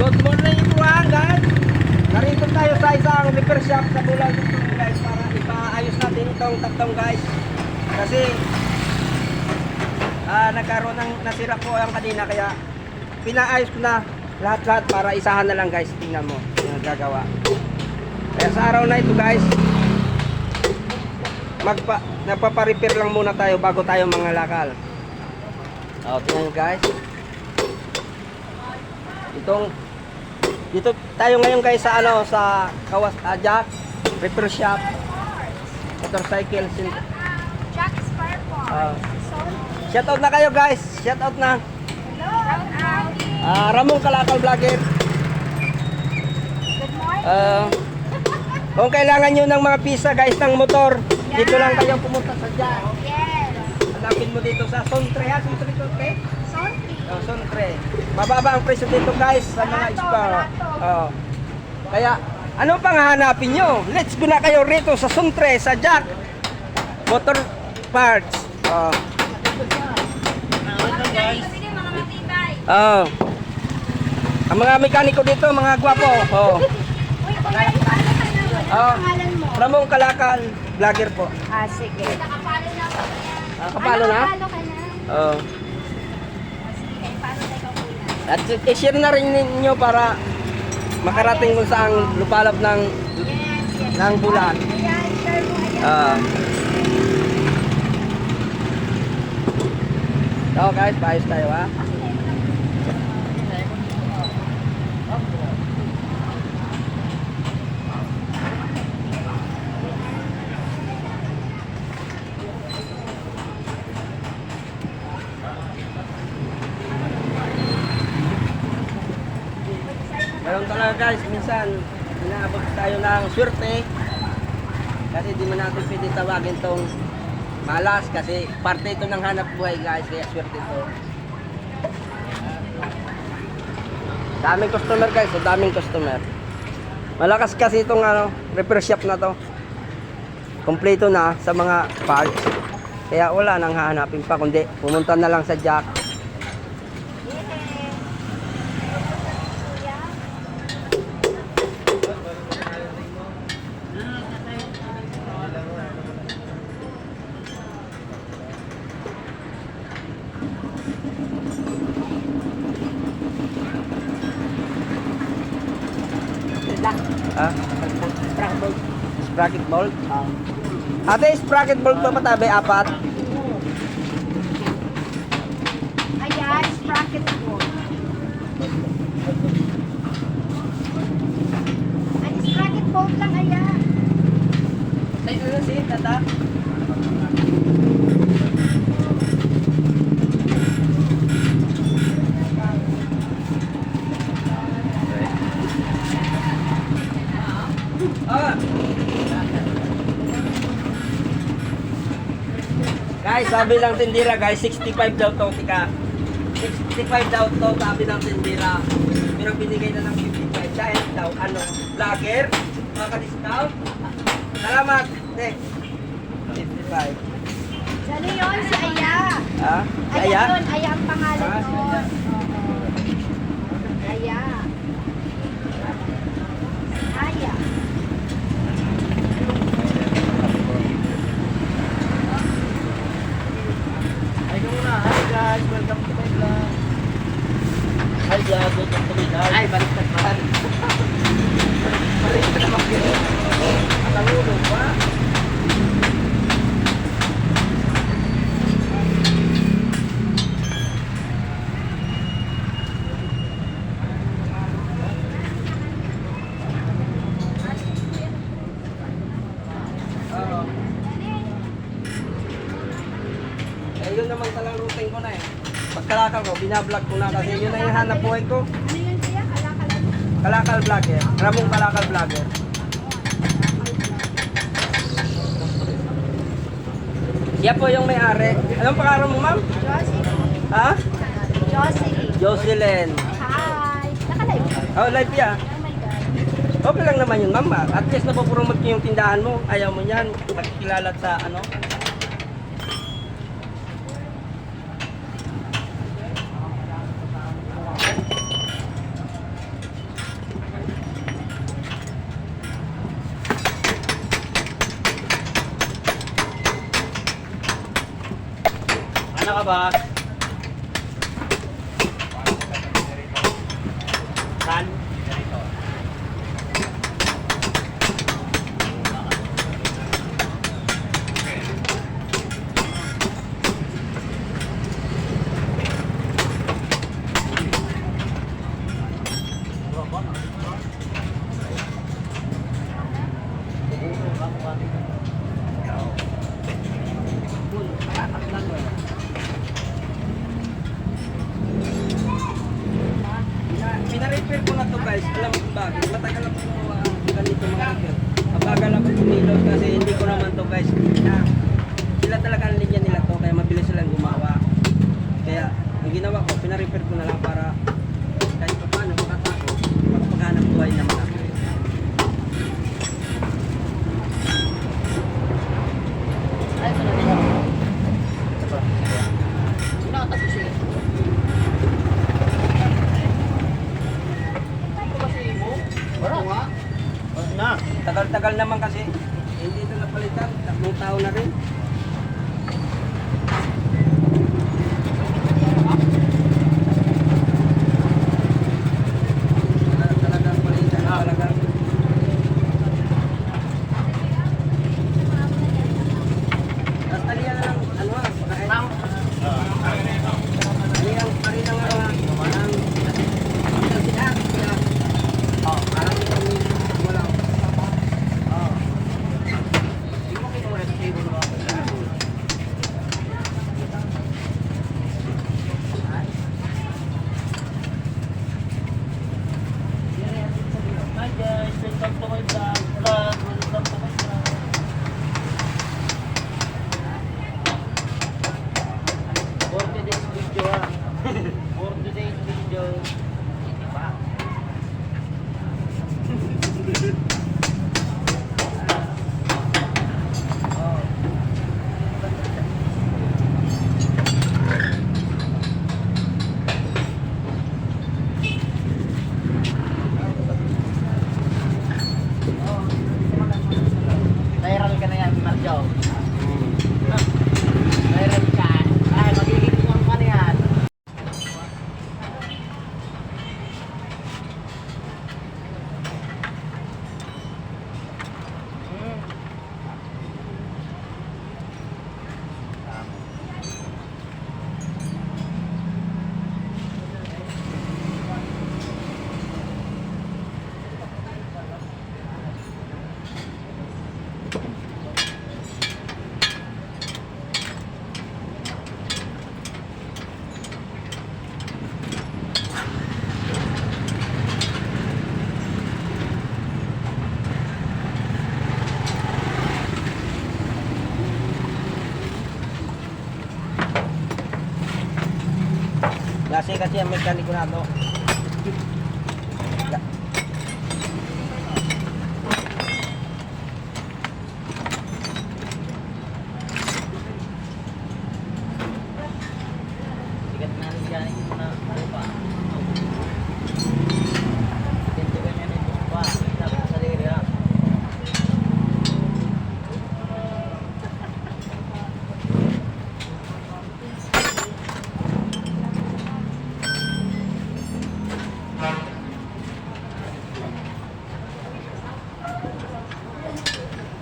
Good morning everyone guys. Narito tayo sa isang repair shop sa Bulan guys para ipaayos natin itong taktong guys. Kasi nagkaroon ng nasira po ang kanina kaya pinaayos ko na lahat-lahat para isahan na lang guys. Tingnan mo yung gagawa. Kaya sa araw na ito guys, nagpapa-repair lang muna tayo bago tayo mga lakal. Tingnan nyo guys. Dito tayo ngayon guys sa sa Jack repair shop motorcycle Jack Spare Parts. shout out na kayo guys, shout out na. Ramon Kalakal Vlogger. Good morning. Kung kailangan nyo ng mga pisa guys ng motor, dito lang kayo pumunta sa Jack. Yes. Hanapin mo dito sa Sontre ha, Sontre to, okay? Sorry. Sontre. Mababa ang presyo dito guys sa mga spare. Kaya ano pang hahanapin nyo? Let's go na kayo rito sa Sontre, sa Jack Motor Parts. Ang mga mekaniko dito, mga gwapo. Uy, pangalan mo? Ramon Kalakal Vlogger po. Sige. Nakapalo na ako. Kapalo na? Nakapalo ka na? Sige, paano tayo kuya? At i-share na rin ninyo para makarating mo sa ang lupalop ng bulan. Ayan, share mo. Ayan. So guys, paayos tayo ha. Meron talaga guys, minsan inaabot tayo ng swerte kasi di man natin pwede tawagin tong malas kasi parte ito ng hanap buhay guys, kaya swerte ito. Daming customer guys, daming customer. Malakas kasi itong repair shop na to. Kompleto na sa mga parts. Kaya wala nang hahanapin pa kundi pumunta na lang sa Jack. Sprocket bolt? Ate, sprocket bolt pa patabi, apat? Ayan, sprocket bolt. Ay, sprocket bolt lang, ayan. Ay, ano si tata? Guys, sabi ng tindira guys, 65 daw to, tika. 65 daw to, sabi ng tindira. Pero binigay na ng 55. Dahil daw, vlogger, maka-discount. Salamat, te. 55. Ano yun? Si Aya. Si Aya? Aya yun, Aya ang pangalan nun. Aya. Aya. Hi guys, welcome to my vlog. Hi vlog, welcome to my vlog. Ay, baliktad pa. Baliktad pa. Ang ulo pa. Yun naman talang routine ko na eh. Pagkalakal ko, binablog ko na kasi yun na yung hanap buhay ko. Ano yun siya? Kalakalan? Kalakal Vlogger. Ramon Kalakal Vlogger. Siya po yung may-ari. Anong pangalan mo, ma'am? Jocelyn. Ha? Jocelyn. Jocelyn. Hi. Naka-live ka? Oh, live ya. Oh my God. Okay lang naman yun, ma'am. At least napopromote niyo yung tindahan mo. Ayaw mo yan. Magkilala sa ano. ka ba? Saan? Pina-repair ko na to guys. Alam mo kung bakit? Matagal ako ganito mga repair. Mabagal ako kumilos kasi hindi ko naman to guys. Sila talaga ang linya nila to kaya mabilis silang gumawa. Kaya ang ginawa ko, pina-repair ko na lang para kahit pa paano makatako, makapaghanap buhay naman ako. Ay, ito na nila. Nakatapos eh. Wala nga. Na. Tagal-tagal naman kasi hindi ito napalitan. 3 taon na rin. Talagang palitan na talaga. Tapos talihan na lang, ano ha, pagkain. Talihan pa rin ang sinak. Parang kami wala. Hi guys, welcome to my vlog. Welcome to my vlog. 40 days video ah. 40 days video. Viral ka na yan, Marjo. Viral ka. Ay, magiging isang ka na yan. Kasi ang mekaniko na to. Sikat na rin siya yung na ano pa. Dito ganyan ito pa. Sabi sa diri ha.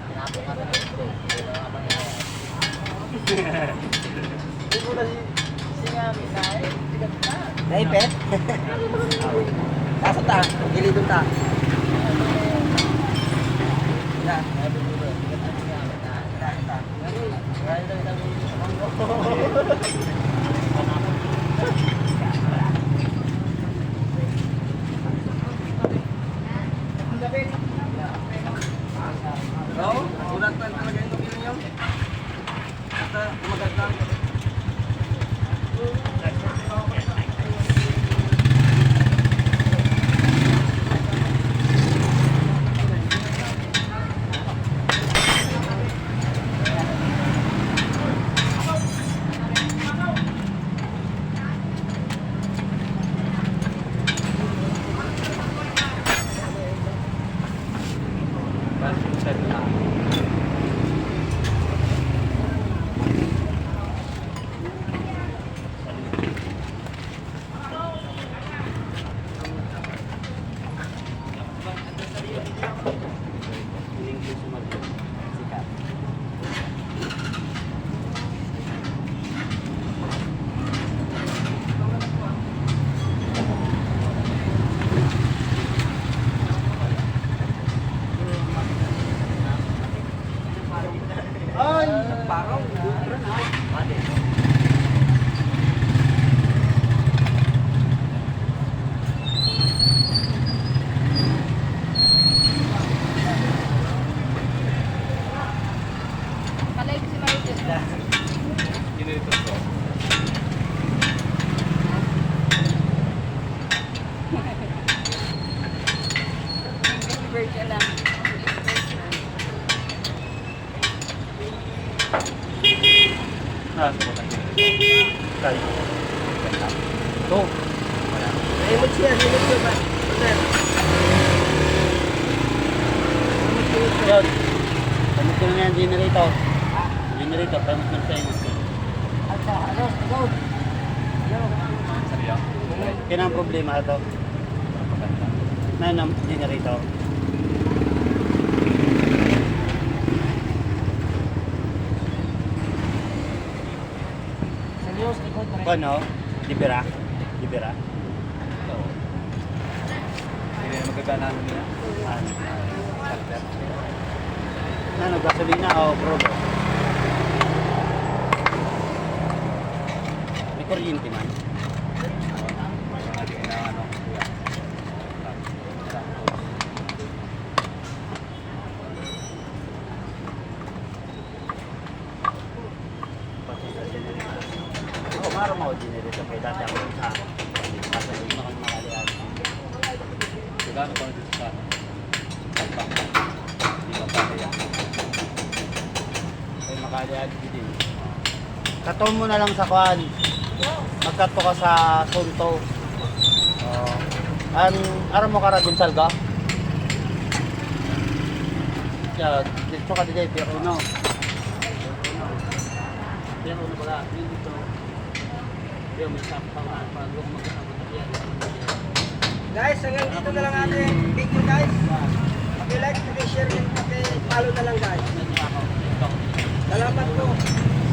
Tinapos natin ito. Ito nga mangyayari. Hindi ko na sinabi na eh. Sikat na. Naipet? Nasa ta, gilidong ta. Na, Sabi ko na, sikat na sinabi na. ta. Marami na sabi ko sa manggo. Oo, sulat pa talaga yung kilo niyo. Basta maganda. Deliver ka lang. Ito. Remote siya, remote siya ba? Sir. Yun. Pamit ko na nga yung generator. Generator, pamit ko na sa inyo. Kaya ang problema ito. Na ng generator. Ano? Libera? Libera? Hindi na magagana nila. Ano, gasolina o probo? May kuryente man. Hindi na ano. Pati sa generator. Oo, maro mo generator kay dati ako sa masalit na kang makalian. Gagano pa dito sa Salpa. Hindi ba pa kaya? Kay makalian din. Katong mo na lang sa kwan. Magkato ka sa Sunto. Aram mo ka ra Gonsalga? Ya, dito ka dito pero no. Pero ano pala, dito. Pero may sapawan pa lugo magkasama yan. Guys, hanggang dito na lang ating video guys. Paki-like, paki-share, and paki-follow na lang guys. Salamat po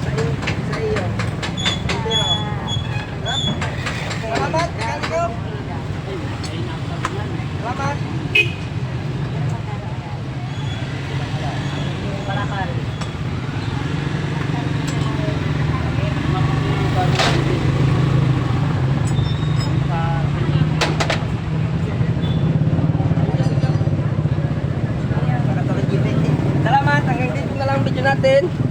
sa iyo. Pero, salamat, Kanyo. Salamat. Salamat, hanggang dito na lang video natin.